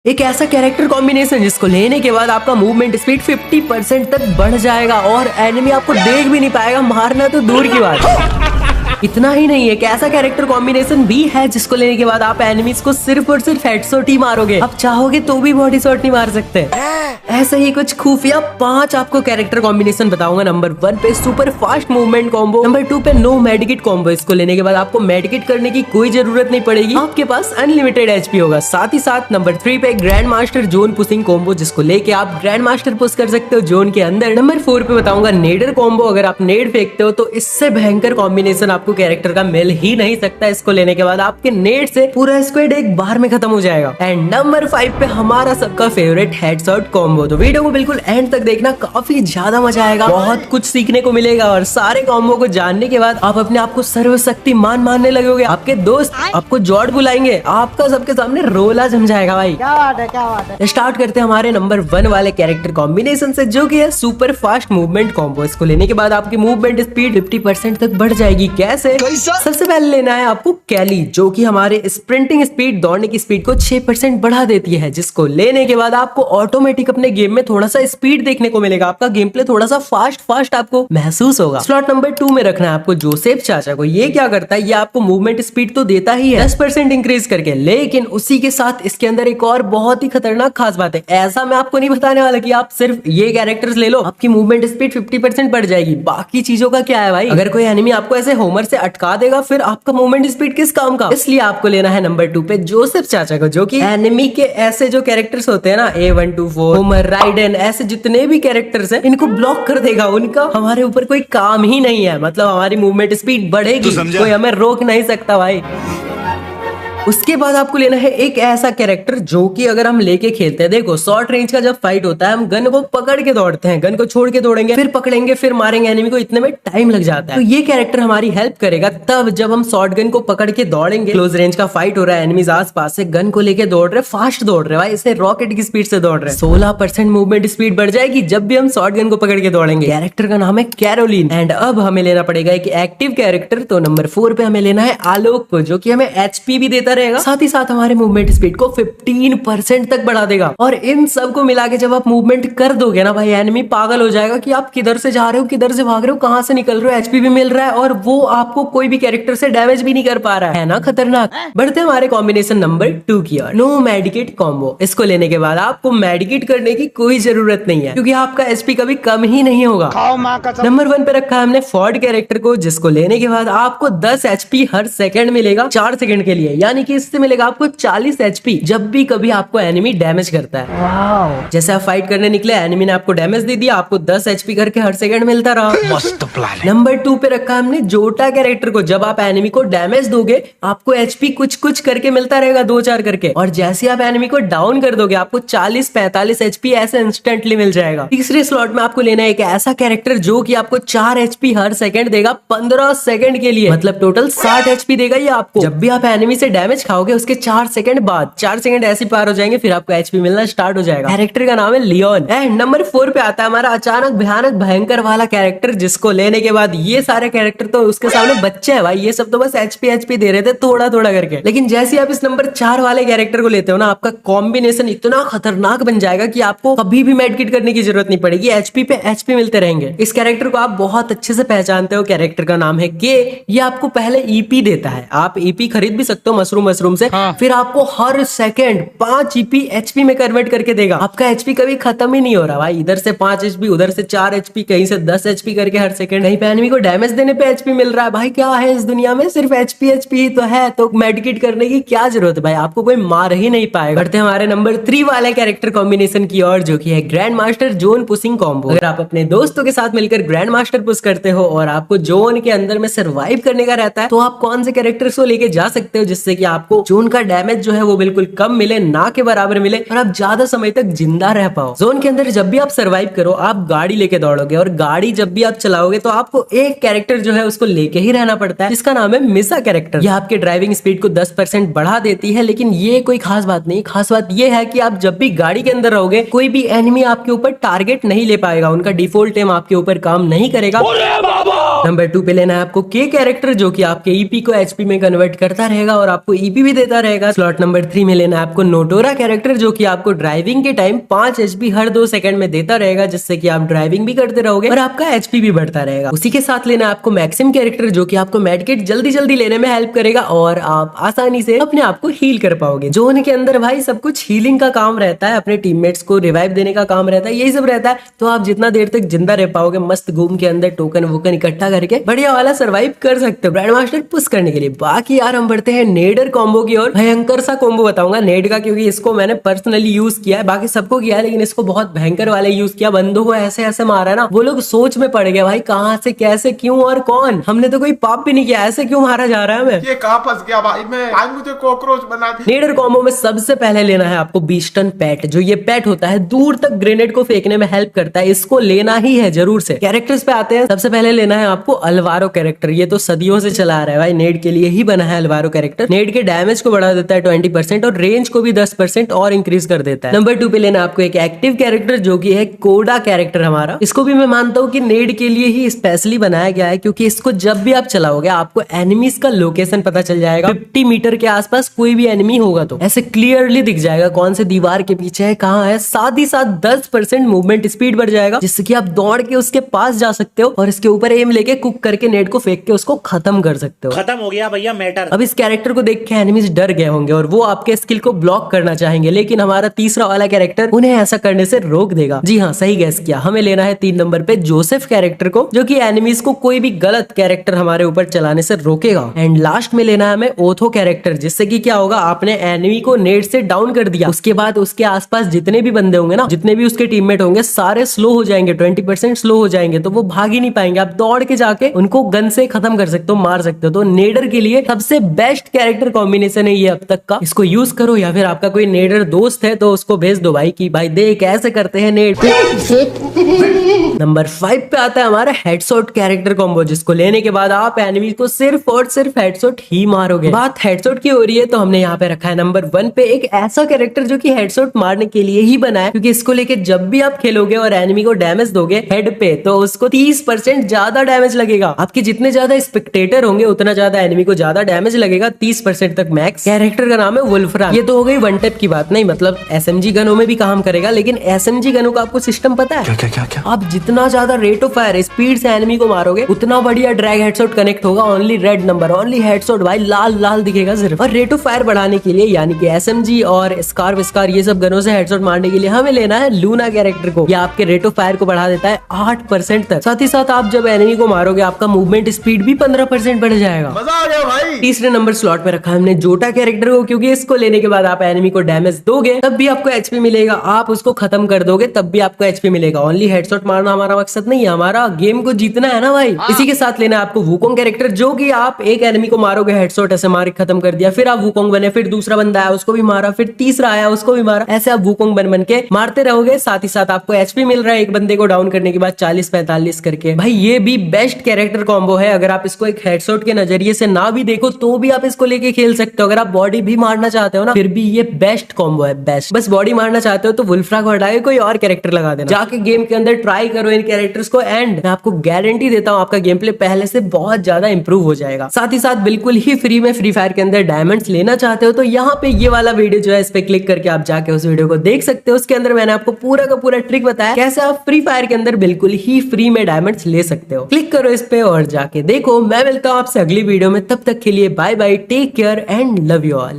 एक ऐसा character combination जिसको लेने के बाद आपका मूवमेंट स्पीड 50% तक बढ़ जाएगा और एनिमी आपको देख भी नहीं पाएगा, मारना तो दूर की बात है। इतना ही नहीं, एक ऐसा कैरेक्टर कॉम्बिनेशन भी है जिसको लेने के बाद आप एनिमीज को सिर्फ और सिर्फ हेडशॉट ही मारोगे, आप चाहोगे तो भी बॉडी शॉट नहीं मार सकते। ऐसे ही कुछ खुफिया 5 आपको कैरेक्टर कॉम्बिनेशन बताऊंगा। नंबर 1 पे super fast movement combo, number 2 पे नो मेडिकेट कॉम्बो। इसको लेने के बाद आपको मेडिकेट करने की कोई जरूरत नहीं पड़ेगी, आपके पास अनलिमिटेड एचपी होगा। साथ ही साथ नंबर 3 पे grand master zone pushing combo, जिसको लेके आप ग्रैंड मास्टर पुश कर सकते हो जोन के अंदर। नंबर 4 पे बताऊंगा नेडर कॉम्बो, अगर आप नेड फेंकते हो तो इससे भयंकर कॉम्बिनेशन आपको कैरेक्टर का मिल ही नहीं सकता। इसको लेने के बाद आपके नेड से पूरा स्क्वाड एक बार में खत्म हो जाएगा। एंड नंबर 5 पे हमारा सबका फेवरेट हेडशॉट कॉम्बो। तो वीडियो को बिल्कुल एंड तक देखना, काफी ज्यादा मजा आएगा, बहुत कुछ सीखने को मिलेगा और सारे कॉम्बो को जानने के बाद आप अपने आप को सर्वशक्तिमान मानने लगोगे। आपके दोस्त आपको जॉर्ड बुलाएंगे, आपका सबके सामने रोला जम जाएगा भाई। क्या बात है, क्या बात है। स्टार्ट करते हैं हमारे नंबर 1 वाले कैरेक्टर कॉम्बिनेशन से, जो कि है सुपर फास्ट मूवमेंट कॉम्बो। इसको लेने के बाद आपकी मूवमेंट स्पीड 50% तक बढ़ जाएगी। कैसे? सबसे पहले लेना है आपको कैली, जो कि हमारे स्प्रिंटिंग स्पीड, दौड़ने की स्पीड को 6% बढ़ा देती है। जिसको लेने के बाद आपको ऑटोमेटिक अपने गेम में थोड़ा सा स्पीड देखने को मिलेगा, आपका गेम प्ले थोड़ा सा फास्ट आपको महसूस होगा। स्लॉट नंबर 2 में रखना है आपको जोसेफ चाचा को। ये क्या करता है, ये आपको मूवमेंट स्पीड तो देता ही है 10% इंक्रीज करके, लेकिन उसी के साथ इसके अंदर एक और बहुत ही खतरनाक खास बात है। ऐसा मैं आपको नहीं बताने वाला कि आप सिर्फ ये कैरेक्टर्स ले लो आपकी मूवमेंट स्पीड 50% बढ़ जाएगी। बाकी चीजों का क्या है भाई, अगर कोई एनिमी आपको ऐसे होमर से अटका देगा फिर आपका मूवमेंट स्पीड किस काम का। इसलिए आपको लेना है नंबर 2 पे जोसेफ चाचा को, जो कि एनिमी के ऐसे जो कैरेक्टर्स होते हैं ना, A124, होमर, राइडन, ऐसे जितने भी कैरेक्टर्स हैं इनको ब्लॉक कर देगा। उनका हमारे ऊपर कोई काम ही नहीं है, मतलब हमारी मूवमेंट स्पीड बढ़ेगी, कोई हमें रोक नहीं सकता भाई। उसके बाद आपको लेना है एक ऐसा कैरेक्टर जो कि अगर हम लेके खेलते हैं, देखो शॉर्ट रेंज का जब फाइट होता है हम गन को पकड़ के दौड़ते हैं, गन को छोड़ के दौड़ेंगे, फिर पकड़ेंगे, फिर मारेंगे एनिमी को, इतने में टाइम लग जाता है। तो ये कैरेक्टर हमारी हेल्प करेगा तब जब हम शॉर्ट गन को पकड़ के दौड़ेंगे, क्लोज रेंज का फाइट हो रहा है, एनिमीज आस पास से गन को लेके दौड़ रहे, फास्ट दौड़ रहे भाई, इसे रॉकेट की स्पीड से दौड़ रहे, 16% मूवमेंट स्पीड बढ़ जाएगी जब भी हम शॉर्ट गन को पकड़ के दौड़ेंगे। कैरेक्टर का नाम है कैरोलिन। एंड अब हमें लेना पड़ेगा एक एक्टिव कैरेक्टर, तो नंबर 4 पे हमें लेना है आलोक को, जो कि हमें एचपी भी देता रहेगा, साथ ही साथ हमारे मूवमेंट स्पीड को 15% तक बढ़ा देगा। और इन सब को मिला के जब आप मूवमेंट कर दोगे ना भाई, एनिमी पागल हो जाएगा कि आप किधर से जा रहे हो, किधर से भाग रहे हो, कहां से निकल रहे हो, एचपी भी मिल रहा है और वो आपको कोई भी कैरेक्टर से डैमेज भी नहीं कर पा रहा है ना, खतरनाक। बढ़ते हमारे कॉम्बिनेशन नंबर 2 की ओर, नो मेडिकेट कॉम्बो। इसको लेने के बाद आपको मेडिकेट करने की कोई जरूरत नहीं है, क्योंकि आपका एचपी कभी कम ही नहीं होगा। नंबर 1 पे रखा है हमने फॉर्ड कैरेक्टर को, जिसको लेने के बाद आपको 10 एचपी हर सेकंड मिलेगा 4 सेकंड के लिए, यानी कि इससे मिलेगा आपको 40 एचपी जब भी कभी आपको एनिमी डैमेज करता है। वाओ। जैसे आप फाइट करने निकले, एनिमी ने आपको डैमेज दे दिया, आपको 10 एचपी करके हर सेकंड मिलता रहा। मस्त प्लान है। नंबर 2 पे रखा हमने जोटा कैरेक्टर को, जब आप एनिमी को डैमेज दोगे आपको एचपी कुछ करके मिलता रहेगा, 2-4 करके, और जैसे आप एनिमी को डाउन कर दोगे आपको 40-45 एचपी ऐसे इंस्टेंटली मिल जाएगा। तीसरे स्लॉट में आपको लेना है एक ऐसा कैरेक्टर जो कि आपको 4 एचपी हर सेकंड देगा 15 सेकंड के लिए, मतलब टोटल 60 एचपी देगा ये आपको। जब भी आप एनिमी से डैमेज खाओगे उसके 4 सेकंड बाद, 4 सेकंड ऐसे पार हो जाएंगे, फिर आपको एचपी मिलना स्टार्ट हो जाएगा। कैरेक्टर का नाम है लियोन। एंड नंबर 4 पे आता है हमारा अचानक भयानक भयंकर वाला कैरेक्टर, जिसको लेने के बाद ये सारे कैरेक्टर तो उसके सामने बच्चे हैं भाई, ये सब तो बस एचपी दे रहे थे थोड़ा करके, लेकिन जैसे आप इस नंबर 4 वाले कैरेक्टर को लेते हो ना, आपका कॉम्बिनेशन इतना खतरनाक बन जाएगा कि आपको कभी भी मेडिकेट करने की जरूरत नहीं पड़ेगी, एचपी पे एचपी मिलते रहेंगे। इस कैरेक्टर को आप बहुत अच्छे से पहचानते हो, कैरेक्टर का नाम है के। ये आपको पहले ईपी देता है, आप ईपी खरीद भी सकते हो मशरूम से, फिर आपको हर सेकंड 5 ईपी एचपी में कन्वर्ट करके देगा। आपका एचपी कभी खत्म ही नहीं हो रहा भाई, इधर से 5 एचपी, उधर से 4 एचपी, कहीं से 10 एचपी करके हर सेकंड। कहीं पे एनिमी को डैमेज देने पे एचपी मिल रहा है भाई, क्या है इस दुनिया में, सिर्फ एचपी ही तो है, तो मेडिकेट करने की क्या जरूरत है भाई, आपको कोई मार ही नहीं पाएगा। बढ़ते हमारे नंबर 3 वाले कैरेक्टर कॉम्बिनेशन की ओर, जो कि है grand master zone pushing combo. अगर आप अपने दोस्तों के साथ मिलकर ग्रैंड मास्टर पुश करते हो और आपको जोन के अंदर में सर्वाइव करने का रहता है, तो आप कौन से कैरेक्टर्स को लेके जा सकते हो जिससे कि आपको जोन का डैमेज जो है वो बिल्कुल कम मिले, ना के बराबर मिले, और आप ज्यादा समय तक जिंदा रह पाओ। जोन के अंदर जब भी आप सर्वाइव करो आप गाड़ी लेके दौड़ोगे, और गाड़ी जब भी आप चलाओगे तो आपको एक कैरेक्टर जो है उसको लेके ही रहना पड़ता है, जिसका नाम है मिसा कैरेक्टर। यह आपके ड्राइविंग स्पीड को 10% बढ़ा देती है, लेकिन ये कोई खास बात नहीं। खास बात ये है कि आप जब भी गाड़ी के अंदर रहोगे कोई भी एनिमी आपके ऊपर टारगेट नहीं ले पाएगा, उनका डिफॉल्ट एम आपके ऊपर काम नहीं करेगा। नंबर 2 पे लेना है आपको के कैरेक्टर, जो कि आपके ईपी को एचपी में कन्वर्ट करता रहेगा और आपको ईपी भी देता रहेगा। स्लॉट नंबर 3 में लेना है आपको नोटोरा कैरेक्टर, जो कि आपको ड्राइविंग के टाइम 5 एचपी हर 2 सेकंड में देता रहेगा, जिससे कि आप ड्राइविंग भी करते रहोगे और आपका एचपी भी बढ़ता रहेगा। उसी के साथ लेना है आपको मैक्सिम कैरेक्टर, जो कि आपको मेडिकेट जल्दी जल्दी लेने में हेल्प करेगा और आप आसानी से अपने आप को हील कर पाओगे। जोन के अंदर भाई सब कुछ हीलिंग का काम रहता है, अपने टीममेट्स को रिवाइव देने का काम रहता है, यही सब रहता है। तो आप जितना देर तक जिंदा रह पाओगे मस्त घूम के अंदर टोकन वोकन इकट्ठा करके बढ़िया वाला सर्वाइव कर सकते हो ग्रैंड मास्टर पुश करने के लिए। बाकी यार हम बढ़ते हैं नेडर कॉम्बो की ओर। भयंकर सा कॉम्बो बताऊंगा नेड का, क्योंकि इसको मैंने पर्सनली यूज किया है, बाकी सबको किया है लेकिन इसको बहुत भयंकर वाले यूज किया। बंदों को ऐसे ऐसे मारा ना, वो लोग सोच में पड़ गए भाई कहां से कैसे क्यों और कौन, हमने तो कोई पाप भी नहीं किया, ऐसे क्यों मारा जा रहा है हमें, ये कहां फंस गया भाई मैं, आज मुझे कॉकरोच बना दिया। नेडर कॉम्बो में सबसे पहले लेना है आपको बीस्टन पैट। जो ये पैट होता है दूर तक ग्रेनेड को फेंकने में हेल्प करता है, इसको लेना ही है जरूर से। कैरेक्टर्स पे आते हैं, सबसे पहले लेना है आपको अल्वारो कैरेक्टर। ये तो सदियों से चला आ रहा है भाई, नेड के लिए ही बना है अल्वारो कैरेक्टर। नेड के डैमेज को बढ़ा देता है 20% और रेंज को भी 10% और इंक्रीज कर देता है। नंबर 2 पे लेना आपको एक एक्टिव कैरेक्टर, जो कि है कोडा कैरेक्टर हमारा। इसको भी मैं मानता हूँ कि नेड के लिए ही स्पेशली बनाया गया है, क्योंकि इसको जब भी आप चलाओगे आपको एनिमीज का लोकेशन पता चल जाएगा। 50 मीटर के आसपास कोई भी एनिमी होगा तो ऐसे क्लियरली दिख जाएगा कौन से दीवार के पीछे है, कहाँ है। साथ ही साथ 10% मूवमेंट स्पीड बढ़ जाएगा, जिससे कि आप दौड़ के उसके पास जा सकते हो और इसके ऊपर एम लेके कुक करके नेड को फेंक के उसको खत्म कर सकते हो। खत्म हो गया भैया मैटर। अब इस कैरेक्टर को देख के एनिमीज डर गए होंगे और वो आपके स्किल को ब्लॉक करना चाहेंगे, लेकिन हमारा तीसरा वाला कैरेक्टर उन्हें ऐसा करने से रोक देगा। जी हाँ, सही गैस किया। हमें लेना है 3 नंबर पे जोसेफ कैरेक्टर को, जो कि एनिमीज को कोई भी गलत कैरेक्टर हमारे ऊपर चलाने से रोकेगा। एंड लास्ट में लेना है हमें ओथो कैरेक्टर, जिससे कि क्या होगा, आपने एनिमी को नेड से डाउन कर दिया, उसके बाद उसके आसपास जितने भी बंदे होंगे ना, जितने भी उसके टीममेट होंगे, सारे स्लो हो जाएंगे, 20% स्लो हो जाएंगे, तो वो भाग ही नहीं पाएंगे। आप दौड़ के जाके उनको गन से खत्म कर सकते हो, मार सकते हो। तो नेडर के लिए सबसे बेस्ट कैरेक्टर कॉम्बिनेशन है ये अब तक का, इसको यूज करो। या फिर आपका कोई नेडर दोस्त है तो उसको भेज दो भाई कि भाई देख ऐसे करते हैं नेड। नंबर 5 पे आता है हमारा हेडशॉट कैरेक्टर कॉम्बो, जिसको लेने के बाद आप एनिमी को सिर्फ और सिर्फ हेडशॉट ही मारोगे। बात हेडशॉट की हो रही है तो हमने यहाँ पे रखा है नंबर 1 पे एक ऐसा कैरेक्टर जो कि हेडशॉट मारने के लिए ही बना है, क्योंकि इसको लेके जब भी आप खेलोगे और एनिमी को डैमेज दोगे हेड पे, तो उसको 30% ज्यादा डैमेज लगेगा। आपके जितने ज्यादा स्पेक्टेटर होंगे उतना ज्यादा एनिमी को ज्यादा डैमेज लगेगा, 30% तक मैक्स। कैरेक्टर का नाम है वुल्फ्रान। ये तो हो गई वन टैप की बात, नहीं मतलब एसएमजी गनों में भी काम करेगा, लेकिन एसएमजी गनों का आपको सिस्टम पता है क्या? आप जितना ज्यादा रेट ऑफ फायर स्पीड से एनिमी को मारोगे उतना बढ़िया ड्रैग हेडशॉट कनेक्ट होगा। Only red number, only headshot भाई, लाल लाल दिखेगा सिर्फ। और रेट ऑफ फायर बढ़ाने के लिए यानी कि एसएमजी और स्कार ये सब गनों से हेडशॉट मारने के लिए हमें लेना है लूना कैरेक्टर को। ये आपके रेट ऑफ फायर को बढ़ा देता है 8% तक। साथ ही साथ आप जब एनिमी को मारोगे आपका मूवमेंट स्पीड भी 15% बढ़ जाएगा। मजा आ गया भाई। तीसरे नंबर स्लॉट में रखा हमने जोटा कैरेक्टर को, क्योंकि इसको लेने के बाद आप एनिमी को डैमेज दोगे तब भी आपको एचपी मिलेगा, आप उसको खत्म कर दोगे तब भी आपको एचपी मिलेगा। ओनली हेडशॉट मारना हमारा मकसद नहीं है, हमारा गेम को जीतना है ना भाई। इसी के साथ लेना है आपको वुकोंग कैरेक्टर, जो कि आप एक एनिमी को मारोगे हेडशॉट ऐसे मार के खत्म कर दिया, फिर आप वुकोंग बने, फिर दूसरा बंदा आया उसको भी मारा, फिर तीसरा आया उसको भी मारा, ऐसे आप वुकोंग बन के मारते रहोगे। साथ ही साथ आपको एचपी मिल रहा है एक बंदे को डाउन करने के बाद 40-45 करके। भाई ये भी बेस्ट कैरेक्टर कॉम्बो है। अगर आप इसको एक हेडशॉट के नजरिए से ना भी देखो तो भी आप इसको लेके खेल सकते हो। अगर आप बॉडी भी मारना चाहते हो ना, फिर भी ये बेस्ट कॉम्बो है, बेस्ट। बस बॉडी मारना चाहते हो तो वुल्फ्रा को हटा के कोई और कैरेक्टर लगा देना, जाके गेम के अंदर ट्राई करो इन कैरेक्टर्स को, एंड मैं आपको गारंटी देता हूँ आपका गेम प्ले पहले से बहुत ज्यादा इंप्रूव हो जाएगा। साथ ही साथ बिल्कुल ही फ्री में फ्री फायर के अंदर डायमंड्स लेना चाहते हो तो यहाँ पे ये वाला वीडियो जो है इस पे क्लिक करके आप जाके उस वीडियो को देख सकते हो। उसके अंदर मैंने आपको पूरा का पूरा ट्रिक बताया कैसे आप फ्री फायर के अंदर बिल्कुल ही फ्री में डायमंड्स ले सकते हो। क्लिक करो इस पे और जाके देखो। मैं मिलता हूँ आपसे अगली वीडियो में, तब तक के लिए bye bye, take care and love you all.